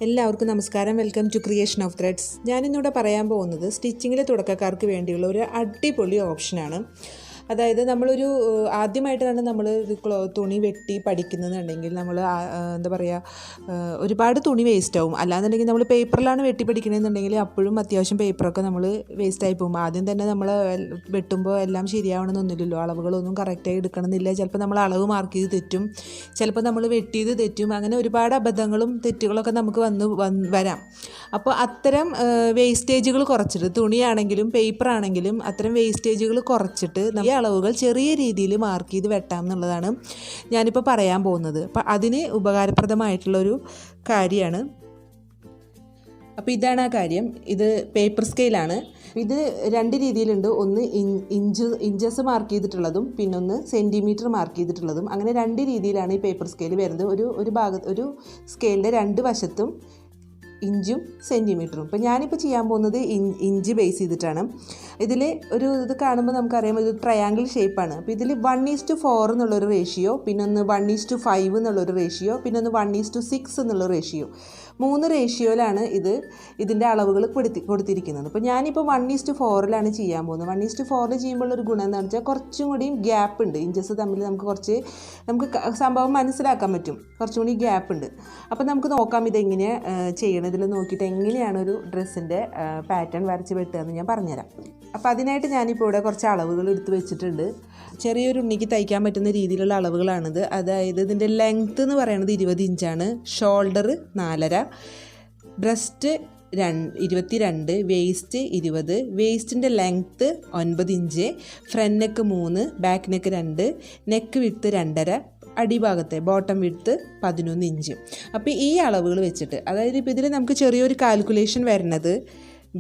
എല്ലാവർക്കും നമസ്കാരം. Welcome to creation of threads. ഞാനിന്നിവിടെ പറയാൻ പോകുന്നത് സ്റ്റിച്ചിങ്ങിലെ തുടക്കക്കാർക്ക് വേണ്ടിയുള്ള ഒരു അടിപൊളി ഓപ്ഷനാണ്. അതായത് നമ്മളൊരു ആദ്യമായിട്ടാണ് നമ്മൾ തുണി വെട്ടി പഠിക്കുന്നതെന്നുണ്ടെങ്കിൽ നമ്മൾ എന്താ പറയുക, ഒരുപാട് തുണി വേസ്റ്റ് ആവും. അല്ലാന്നുണ്ടെങ്കിൽ നമ്മൾ പേപ്പറിലാണ് വെട്ടി പഠിക്കണമെന്നുണ്ടെങ്കിൽ അപ്പോഴും അത്യാവശ്യം പേപ്പറൊക്കെ നമ്മൾ വേസ്റ്റായി പോകും. ആദ്യം തന്നെ നമ്മൾ വെട്ടുമ്പോൾ എല്ലാം ശരിയാവണമെന്നൊന്നുമില്ലല്ലോ, അളവുകളൊന്നും കറക്റ്റായി എടുക്കണമെന്നില്ല. ചിലപ്പോൾ നമ്മൾ അളവ് മാർക്ക് ചെയ്ത് തെറ്റും, ചിലപ്പോൾ നമ്മൾ വെട്ടിയത് തെറ്റും. അങ്ങനെ ഒരുപാട് അബദ്ധങ്ങളും തെറ്റുകളൊക്കെ നമുക്ക് വരാം. അപ്പോൾ അത്തരം വേസ്റ്റേജുകൾ കുറച്ചിട്ട്, തുണിയാണെങ്കിലും പേപ്പറാണെങ്കിലും അത്തരം വേസ്റ്റേജുകൾ കുറച്ചിട്ട് ഈ അളവുകൾ ചെറിയ രീതിയിൽ മാർക്ക് ചെയ്ത് വെട്ടാം എന്നുള്ളതാണ് ഞാനിപ്പോൾ പറയാൻ പോകുന്നത്. അപ്പോൾ അതിന് ഉപകാരപ്രദമായിട്ടുള്ളൊരു കാര്യമാണ്. അപ്പോൾ ഇതാണ് ആ കാര്യം. ഇത് പേപ്പർ സ്കെയിലാണ്. ഇത് രണ്ട് രീതിയിലുണ്ട്. ഒന്ന് ഇഞ്ചസ് മാർക്ക് ചെയ്തിട്ടുള്ളതും പിന്നൊന്ന് സെൻറ്റിമീറ്റർ മാർക്ക് ചെയ്തിട്ടുള്ളതും. അങ്ങനെ രണ്ട് രീതിയിലാണ് ഈ പേപ്പർ സ്കെയിൽ വരുന്നത്. ഒരു സ്കെയിലിൻ്റെ രണ്ട് വശത്തും ഇഞ്ചും സെൻറ്റിമീറ്ററും. ഇപ്പോൾ ഞാനിപ്പോൾ ചെയ്യാൻ പോകുന്നത് ഇഞ്ച് ബേസ് ചെയ്തിട്ടാണ്. ഇതിൽ ഇത് കാണുമ്പോൾ നമുക്കറിയാം ഇത് ട്രയാങ്കിൾ ഷേപ്പാണ്. അപ്പോൾ ഇതിൽ 1:4 എന്നുള്ളൊരു റേഷ്യോ, പിന്നൊന്ന് 1:5 എന്നുള്ളൊരു റേഷ്യോ, പിന്നൊന്ന് 1:6 എന്നുള്ള റേഷ്യോ. 3 റേഷ്യോയിലാണ് ഇതിൻ്റെ അളവുകൾ കൊടുത്തിരിക്കുന്നത്. അപ്പോൾ ഞാനിപ്പോൾ 1:4 ചെയ്യാൻ പോകുന്നത്. 1:4 ചെയ്യുമ്പോൾ ഒരു ഗുണം എന്താണെന്ന് വെച്ചാൽ കുറച്ചും കൂടിയും ഗ്യാപ്പ് ഉണ്ട്. ഇഞ്ചസ് തമ്മിൽ നമുക്ക് സംഭവം മനസ്സിലാക്കാൻ പറ്റും. കുറച്ചും കൂടി ഗ്യാപ്പ് ഉണ്ട്. അപ്പോൾ നമുക്ക് നോക്കാം ഇതെങ്ങനെയാണ് ചെയ്യണം. ഇതിൽ നോക്കിയിട്ട് എങ്ങനെയാണ് ഒരു ഡ്രസ്സിൻ്റെ പാറ്റേൺ വരച്ച് വെട്ടുകയെന്ന് ഞാൻ പറഞ്ഞുതരാം. അപ്പോൾ അതിനായിട്ട് ഞാനിപ്പോൾ ഇവിടെ കുറച്ച് അളവുകൾ എടുത്ത് വെച്ചിട്ടുണ്ട്. ചെറിയൊരു ഉണ്ണിക്ക് തയ്ക്കാൻ പറ്റുന്ന രീതിയിലുള്ള അളവുകളാണിത്. അതായത് ഇതിൻ്റെ ലെങ്ത്ത് എന്ന് പറയുന്നത് 20 ഇഞ്ചാണ്, ഷോൾഡർ 4.5, ബ്രസ്റ്റ് 22, വേസ്റ്റ് 20, വേസ്റ്റിൻ്റെ length 9 inch, front neck 3, back neck 2, neck width 2.5, അടിഭാഗത്തെ ബോട്ടം വിഡ്ത്ത് 11 ഇഞ്ച്. അപ്പോൾ ഈ അളവുകൾ വെച്ചിട്ട്, അതായത് ഇപ്പോൾ ഇതിൽ നമുക്ക് ചെറിയൊരു കാൽക്കുലേഷൻ വരുന്നത്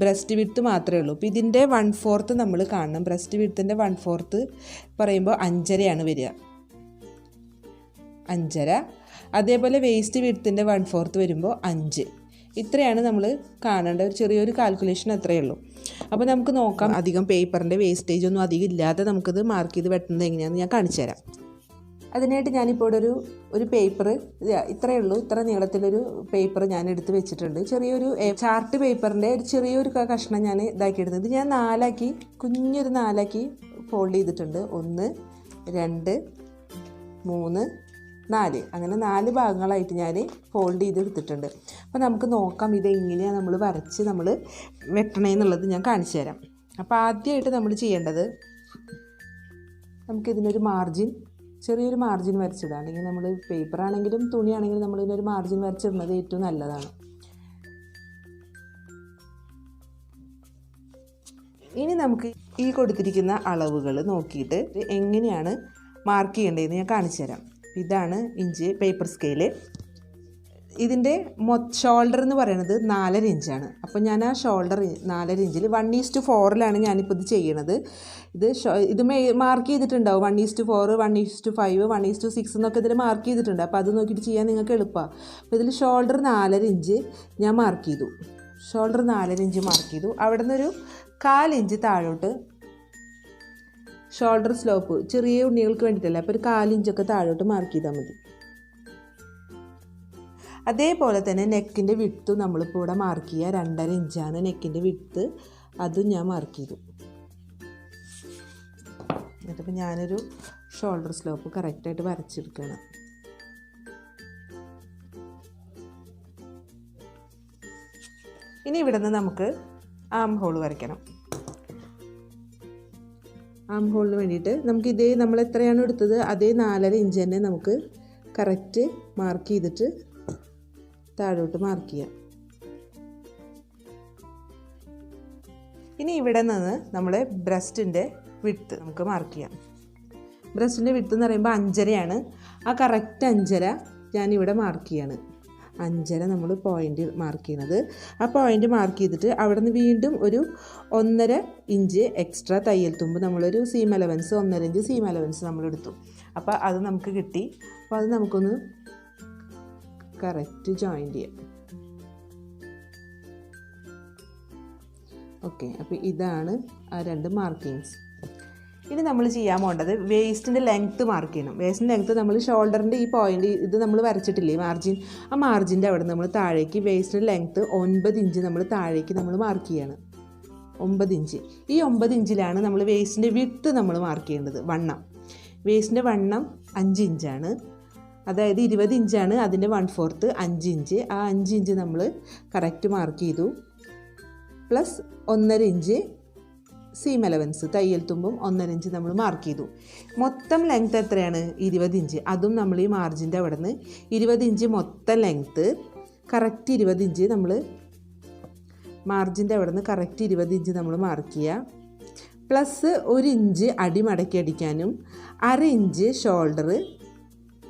ബ്രസ്റ്റ് വിഡ്ത്ത് മാത്രമേ ഉള്ളൂ. അപ്പോൾ ഇതിൻ്റെ 1/4 നമ്മൾ കാണണം. ബ്രസ്റ്റ് വിഡ്ത്തിൻ്റെ 1/4 പറയുമ്പോൾ 5.5 വരിക, 5.5. അതേപോലെ വേസ്റ്റ് വിഡ്ത്തിൻ്റെ 1/4 വരുമ്പോൾ 5. ഇത്രയാണ് നമ്മൾ കാണേണ്ട ഒരു ചെറിയൊരു കാൽക്കുലേഷൻ, അത്രയേ ഉള്ളൂ. അപ്പോൾ നമുക്ക് നോക്കാം. അധികം പേപ്പറിൻ്റെ വേസ്റ്റേജ് ഒന്നും അധികം ഇല്ലാതെ നമുക്കിത് മാർക്ക് ചെയ്ത് വെട്ടുന്നത് എങ്ങനെയാണെന്ന് ഞാൻ കാണിച്ചു തരാം. അതിനായിട്ട് ഞാനിപ്പോൾ ഇവിടെ ഒരു പേപ്പർ, ഇത്രയേ ഉള്ളൂ, ഇത്ര നീളത്തിലൊരു പേപ്പർ ഞാൻ എടുത്ത് വെച്ചിട്ടുണ്ട്. ചെറിയൊരു ചാർട്ട് പേപ്പറിൻ്റെ ഒരു ചെറിയൊരു കഷ്ണം ഞാൻ ഇതാക്കിയെടുത്തത്. ഞാൻ കുഞ്ഞൊരു 4 ഫോൾഡ് ചെയ്തിട്ടുണ്ട്. 1, 2, 3, 4 അങ്ങനെ 4 ഭാഗങ്ങളായിട്ട് ഞാൻ ഫോൾഡ് ചെയ്തെടുത്തിട്ടുണ്ട്. അപ്പോൾ നമുക്ക് നോക്കാം ഇതെങ്ങനെയാണ് നമ്മൾ വരച്ച് നമ്മൾ വെട്ടണമെന്നുള്ളത് ഞാൻ കാണിച്ചു തരാം. അപ്പോൾ ആദ്യമായിട്ട് നമ്മൾ ചെയ്യേണ്ടത്, നമുക്കിതിനൊരു ചെറിയൊരു മാർജിൻ വരച്ചിടാം. അല്ലെങ്കിൽ നമ്മൾ പേപ്പറാണെങ്കിലും തുണിയാണെങ്കിലും നമ്മളിതിനൊരു മാർജിൻ വരച്ചിടുന്നത് ഏറ്റവും നല്ലതാണ്. ഇനി നമുക്ക് ഈ കൊടുത്തിരിക്കുന്ന അളവുകൾ നോക്കിയിട്ട് എങ്ങനെയാണ് മാർക്ക് ചെയ്യേണ്ടതെന്ന് ഞാൻ കാണിച്ചു തരാം. ഇതാണ് ഇഞ്ച് പേപ്പർ സ്കെയില്. ഇതിൻ്റെ ഷോൾഡർ എന്ന് പറയുന്നത് 4.5 ഇഞ്ചാണ്. അപ്പോൾ ഞാൻ ആ ഷോൾഡർ 4.5 ഇഞ്ചിൽ 1:4 ഞാനിപ്പോൾ ഇത് ചെയ്യണത്. ഇത് മാർക്ക് ചെയ്തിട്ടുണ്ടാവും. 1:4, 1:5, 1:6 എന്നൊക്കെ ഇതിൽ മാർക്ക് ചെയ്തിട്ടുണ്ട്. അപ്പോൾ അത് നോക്കിയിട്ട് ചെയ്യാൻ നിങ്ങൾക്ക് എളുപ്പമാണ്. അപ്പോൾ ഇതിൽ ഷോൾഡർ 4.5 ഇഞ്ച് ഞാൻ മാർക്ക് ചെയ്തു. ഷോൾഡർ 4.5 ഇഞ്ച് മാർക്ക് ചെയ്തു. അവിടെ നിന്നൊരു 1/4 ഇഞ്ച് താഴോട്ട് ഷോൾഡർ സ്ലോപ്പ്, ചെറിയ ഉണ്ണികൾക്ക് വേണ്ടിയിട്ടല്ല, അപ്പോൾ ഒരു 1/4 ഇഞ്ചൊക്കെ താഴോട്ട് മാർക്ക് ചെയ്താൽ മതി. അതേപോലെ തന്നെ നെക്കിൻ്റെ വിഡ്ത്ത് നമ്മളിപ്പോൾ ഇവിടെ മാർക്ക് ചെയ്യുക 2.5 ഇഞ്ചാണ് നെക്കിൻ്റെ വിഡ്ത്ത്. അതും ഞാൻ മാർക്ക് ചെയ്തു. എന്നിട്ടിപ്പോൾ ഞാനൊരു ഷോൾഡർ സ്ലോപ്പ് കറക്റ്റായിട്ട് വരച്ചെടുക്കണം. ഇനി ഇവിടെ നിന്ന് നമുക്ക് ആം ഹോൾ വരയ്ക്കണം. ആം ഹോളിന് വേണ്ടിയിട്ട് നമുക്ക് നമ്മൾ എത്രയാണ് എടുത്തത് അതേ 4.5 ഇഞ്ച് തന്നെ നമുക്ക് കറക്റ്റ് മാർക്ക് ചെയ്തിട്ട് താഴോട്ട് മാർക്ക് ചെയ്യാം. ഇനി ഇവിടെ നിന്ന് നമ്മുടെ ബ്രസ്റ്റിൻ്റെ വിഡ്ത്ത് നമുക്ക് മാർക്ക് ചെയ്യാം. ബ്രസ്റ്റിൻ്റെ വിഡ്ത്ത് എന്ന് പറയുമ്പോൾ 5.5 ആ കറക്റ്റ് 5.5 ഞാനിവിടെ മാർക്ക് ചെയ്യാണ്. 5.5 നമ്മൾ പോയിൻ്റ് മാർക്ക് ചെയ്യണത്. ആ പോയിൻ്റ് മാർക്ക് ചെയ്തിട്ട് അവിടെ നിന്ന് വീണ്ടും ഒരു 1.5 ഇഞ്ച് എക്സ്ട്രാ തയ്യൽ തുമ്പ്, നമ്മളൊരു seam allowance 1.5 inch seam allowance നമ്മളെടുത്തു. അപ്പോൾ അത് നമുക്ക് കിട്ടി. അപ്പോൾ അത് നമുക്കൊന്ന് കറക്റ്റ് ജോയിൻ്റ് ചെയ്യാം. ഓക്കെ, അപ്പോൾ ഇതാണ് ആ 2 മാർക്കിങ്സ്. ഇനി നമ്മൾ ചെയ്യാൻ പോകേണ്ടത് വേസ്റ്റിൻ്റെ ലെങ്ത്ത് മാർക്ക് ചെയ്യണം. വേസ്റ്റിൻ്റെ ലെങ്ത്ത് നമ്മൾ ഷോൾഡറിൻ്റെ ഈ പോയിൻ്റ് ഇത് നമ്മൾ വരച്ചിട്ടില്ലേ മാർജിൻ, ആ മാർജിൻ്റെ അവിടെ നമ്മൾ താഴേക്ക് വേസ്റ്റിൻ്റെ ലെങ്ത്ത് 9 ഇഞ്ച് നമ്മൾ താഴേക്ക് നമ്മൾ മാർക്ക് ചെയ്യണം. 9 ഇഞ്ച്. ഈ 9 ഇഞ്ചിലാണ് നമ്മൾ വേസ്റ്റിൻ്റെ വിഡ്ത്ത് നമ്മൾ മാർക്ക് ചെയ്യേണ്ടത്. വണ്ണം, വേസ്റ്റിൻ്റെ വണ്ണം 5 ഇഞ്ചാണ്. അതായത് 20 ഇഞ്ചാണ്, അതിൻ്റെ 1/4 5 ഇഞ്ച്. ആ 5 ഇഞ്ച് നമ്മൾ കറക്റ്റ് മാർക്ക് ചെയ്തു. പ്ലസ് 1.5 ഇഞ്ച് സീം അലവൻസ്, തയ്യൽ തുമ്പും 1.5 ഇഞ്ച് നമ്മൾ മാർക്ക് ചെയ്തു. മൊത്തം ലെങ്ത്ത് എത്രയാണ്? 20 ഇഞ്ച്. അതും നമ്മൾ ഈ മാർജിൻ്റെ അവിടെ നിന്ന് 20 ഇഞ്ച് മൊത്തം ലെങ്ത്ത്, കറക്റ്റ് 20 ഇഞ്ച് നമ്മൾ മാർജിൻ്റെ അവിടെ നിന്ന് കറക്റ്റ് 20 ഇഞ്ച് നമ്മൾ മാർക്ക് ചെയ്യുക. പ്ലസ് 1 ഇഞ്ച് അടി മടക്കി അടിക്കാനും 1/2 ഇഞ്ച് ഷോൾഡർ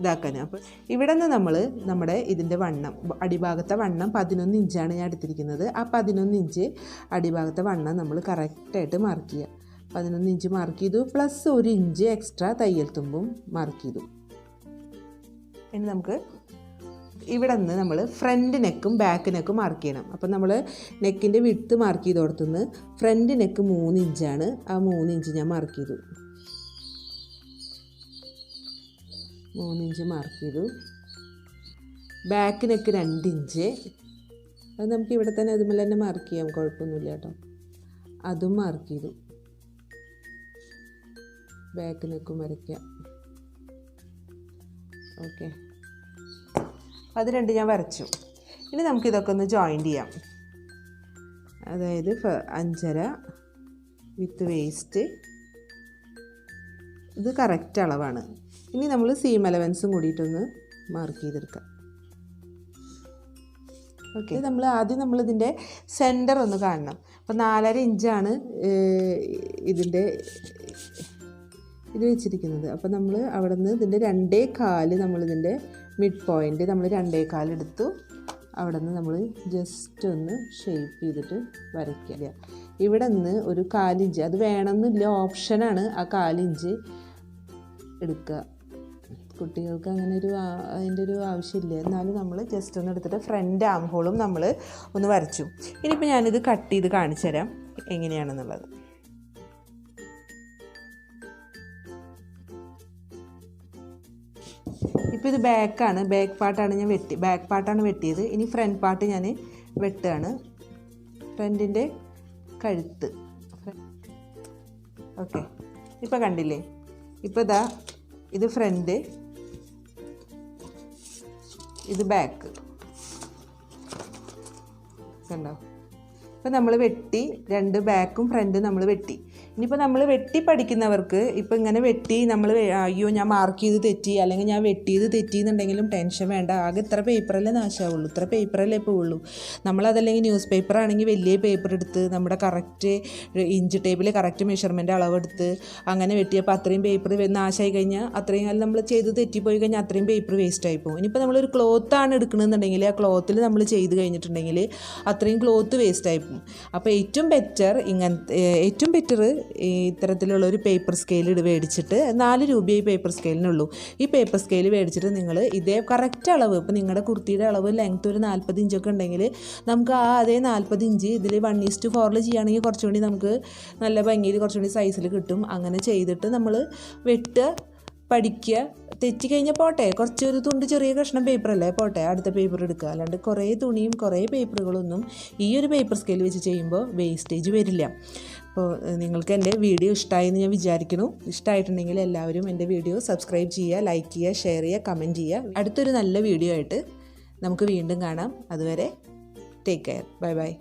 ഇതാക്കാനും. അപ്പോൾ ഇവിടെ നിന്ന് നമ്മൾ നമ്മുടെ ഇതിൻ്റെ വണ്ണം, അടിഭാഗത്തെ വണ്ണം 11 ഇഞ്ചാണ് ഞാൻ എടുത്തിരിക്കുന്നത്. ആ 11 ഇഞ്ച് അടിഭാഗത്തെ വണ്ണം നമ്മൾ കറക്റ്റായിട്ട് മാർക്ക് ചെയ്യുക. 11 ഇഞ്ച് മാർക്ക് ചെയ്തു. പ്ലസ് 1 ഇഞ്ച് എക്സ്ട്രാ തയ്യൽ തുമ്പും മാർക്ക് ചെയ്തു. ഇനി നമുക്ക് ഇവിടെ നിന്ന് നമ്മൾ ഫ്രണ്ട് നെക്കും ബാക്ക് നെക്കും മാർക്ക് ചെയ്യണം. അപ്പം നമ്മൾ നെക്കിൻ്റെ വിഡ്ത്ത് മാർക്ക് ചെയ്ത് കൊടുത്തുനിന്ന് ഫ്രണ്ട് നെക്ക് 3 ഇഞ്ചാണ്. ആ 3 ഇഞ്ച് ഞാൻ മാർക്ക് ചെയ്തു. 3 ഇഞ്ച് മാർക്ക് ചെയ്തു. Back neck 2 inch. അത് നമുക്ക് ഇവിടെ തന്നെ അതുപോലെ തന്നെ മാർക്ക് ചെയ്യാം, കുഴപ്പമൊന്നുമില്ല കേട്ടോ. അതും മാർക്ക് ചെയ്തു. ബാക്ക് നെക്കും വരയ്ക്കാം. ഓക്കെ, അത് 2 ഞാൻ വരച്ചു. ഇനി നമുക്കിതൊക്കെ ഒന്ന് ജോയിൻ്റ് ചെയ്യാം. അതായത് 5.5 വിത്ത് വേസ്റ്റ്, ഇത് കറക്റ്റ് അളവാണ്. ഇനി നമ്മൾ സീം അലവൻസും കൂടിയിട്ടൊന്ന് മാർക്ക് ചെയ്തെടുക്കാം. ഓക്കെ, നമ്മളിതിൻ്റെ സെൻറ്റർ ഒന്ന് കാണണം. അപ്പോൾ 4.5 ഇഞ്ചാണ് ഇതിൻ്റെ ഇത് വെച്ചിരിക്കുന്നത്. അപ്പോൾ നമ്മൾ അവിടെ നിന്ന് ഇതിൻ്റെ 2.25 നമ്മളിതിൻ്റെ മിഡ് പോയിൻ്റ് നമ്മൾ 2.25 എടുത്തു. അവിടെ നിന്ന് നമ്മൾ ജസ്റ്റ് ഒന്ന് ഷേപ്പ് ചെയ്തിട്ട് വരയ്ക്കുക. ഇവിടെ നിന്ന് ഒരു 4 ഇഞ്ച്, അത് വേണമെന്നില്ല, ഓപ്ഷനാണ്, ആ 4 ഇഞ്ച് എടുക്കുക. കുട്ടികൾക്ക് അങ്ങനെ അതിൻ്റെ ഒരു ആവശ്യമില്ല. എന്നാലും നമ്മൾ ജസ്റ്റ് ഒന്ന് എടുത്തിട്ട് ഫ്രണ്ട് ആം ഹോളും നമ്മൾ ഒന്ന് വരച്ചു. ഇനിയിപ്പോൾ ഞാനിത് കട്ട് ചെയ്ത് കാണിച്ചു തരാം എങ്ങനെയാണെന്നുള്ളത്. ഇപ്പോൾ ഇത് ബാക്കാണ്, ബാക്ക് പാർട്ടാണ് ഞാൻ ബാക്ക് പാർട്ടാണ് വെട്ടിയത്. ഇനി ഫ്രണ്ട് പാർട്ട് ഞാൻ വെട്ടുകയാണ്. ഫ്രണ്ടിൻ്റെ കഴുത്ത്. ഓക്കെ, ഇപ്പോൾ കണ്ടില്ലേ? ഇപ്പോൾ ഇതാ ഇത് ഫ്രണ്ട്, ഇത് ബാക്ക് കണ്ടോ. ഇപ്പോൾ നമ്മൾ വെട്ടി, 2 ബാക്കും ഫ്രണ്ടും നമ്മൾ വെട്ടി. ഇനിയിപ്പോൾ നമ്മൾ വെട്ടി പഠിക്കുന്നവർക്ക് ഇപ്പോൾ ഇങ്ങനെ വെട്ടി നമ്മൾ അയ്യോ ഞാൻ മാർക്ക് ചെയ്ത് തെറ്റി അല്ലെങ്കിൽ ഞാൻ വെട്ടിയത് തെറ്റിയെന്നുണ്ടെങ്കിലും ടെൻഷൻ വേണ്ട. ആകെ ഇത്ര പേപ്പറല്ലേ നാശമാവുള്ളൂ, ഇത്ര പേപ്പറല്ലേ ഇപ്പോൾ ഉള്ളൂ. നമ്മളതല്ലെങ്കിൽ ന്യൂസ് പേപ്പർ ആണെങ്കിൽ വലിയ പേപ്പർ എടുത്ത് നമ്മുടെ correct inch table correct measurement അളവെടുത്ത് അങ്ങനെ വെട്ടിയപ്പോൾ അത്രയും പേപ്പർ നാശമായി കഴിഞ്ഞാൽ അത്രയും കാലം നമ്മൾ ചെയ്ത് തെറ്റിപ്പോയി കഴിഞ്ഞാൽ അത്രയും പേപ്പർ വേസ്റ്റ് ആയിപ്പോവും. ഇനിയിപ്പോൾ നമ്മളൊരു ക്ലോത്താണ് എടുക്കണമെന്നുണ്ടെങ്കിൽ ആ ക്ലോത്തിൽ നമ്മൾ ചെയ്ത് കഴിഞ്ഞിട്ടുണ്ടെങ്കിൽ അത്രയും ക്ലോത്ത് വേസ്റ്റ് ആയിപ്പോവും. അപ്പോൾ ഏറ്റവും ബെറ്റർ ഇത്തരത്തിലുള്ളൊരു പേപ്പർ സ്കെയിൽ മേടിച്ചിട്ട് 4 രൂപയെ ഈ പേപ്പർ സ്കെയിലിനുള്ളൂ. ഈ പേപ്പർ സ്കെയിൽ മേടിച്ചിട്ട് നിങ്ങൾ ഇതേ കറക്റ്റ് അളവ്, ഇപ്പോൾ നിങ്ങളുടെ കുർത്തിയുടെ അളവ് ലെങ്ത്ത് ഒരു 40 ഇഞ്ചൊക്കെ ഉണ്ടെങ്കിൽ നമുക്ക് ആ അതേ 40 ഇഞ്ച് ഇതിൽ 1:4 ചെയ്യുകയാണെങ്കിൽ കുറച്ചുകൂടി നമുക്ക് നല്ല ഭംഗിയിൽ കുറച്ചുകൂടി സൈസിൽ കിട്ടും. അങ്ങനെ ചെയ്തിട്ട് നമ്മൾ വെട്ടുക, പഠിക്കുക. തെറ്റിക്കഴിഞ്ഞാൽ പോട്ടെ, കുറച്ചൊരു തുണ്ട് ചെറിയ കഷ്ണം പേപ്പറല്ലേ, പോട്ടെ, അടുത്ത പേപ്പർ എടുക്കുക. അല്ലാണ്ട് കുറേ തുണിയും കുറേ പേപ്പറുകളൊന്നും ഈ ഒരു പേപ്പർ സ്കെയിൽ വെച്ച് ചെയ്യുമ്പോൾ വേസ്റ്റേജ് വരില്ല. അപ്പോൾ നിങ്ങൾക്ക് എൻ്റെ വീഡിയോ ഇഷ്ടമായെന്ന് ഞാൻ വിചാരിക്കുന്നു. ഇഷ്ടമായിട്ടുണ്ടെങ്കിൽ എല്ലാവരും എൻ്റെ വീഡിയോ സബ്സ്ക്രൈബ് ചെയ്യുക, ലൈക്ക് ചെയ്യുക, ഷെയർ ചെയ്യുക, കമൻറ്റ് ചെയ്യുക. അടുത്തൊരു നല്ല വീഡിയോ ആയിട്ട് നമുക്ക് വീണ്ടും കാണാം. അതുവരെ ടേക്ക് കെയർ. Bye bye.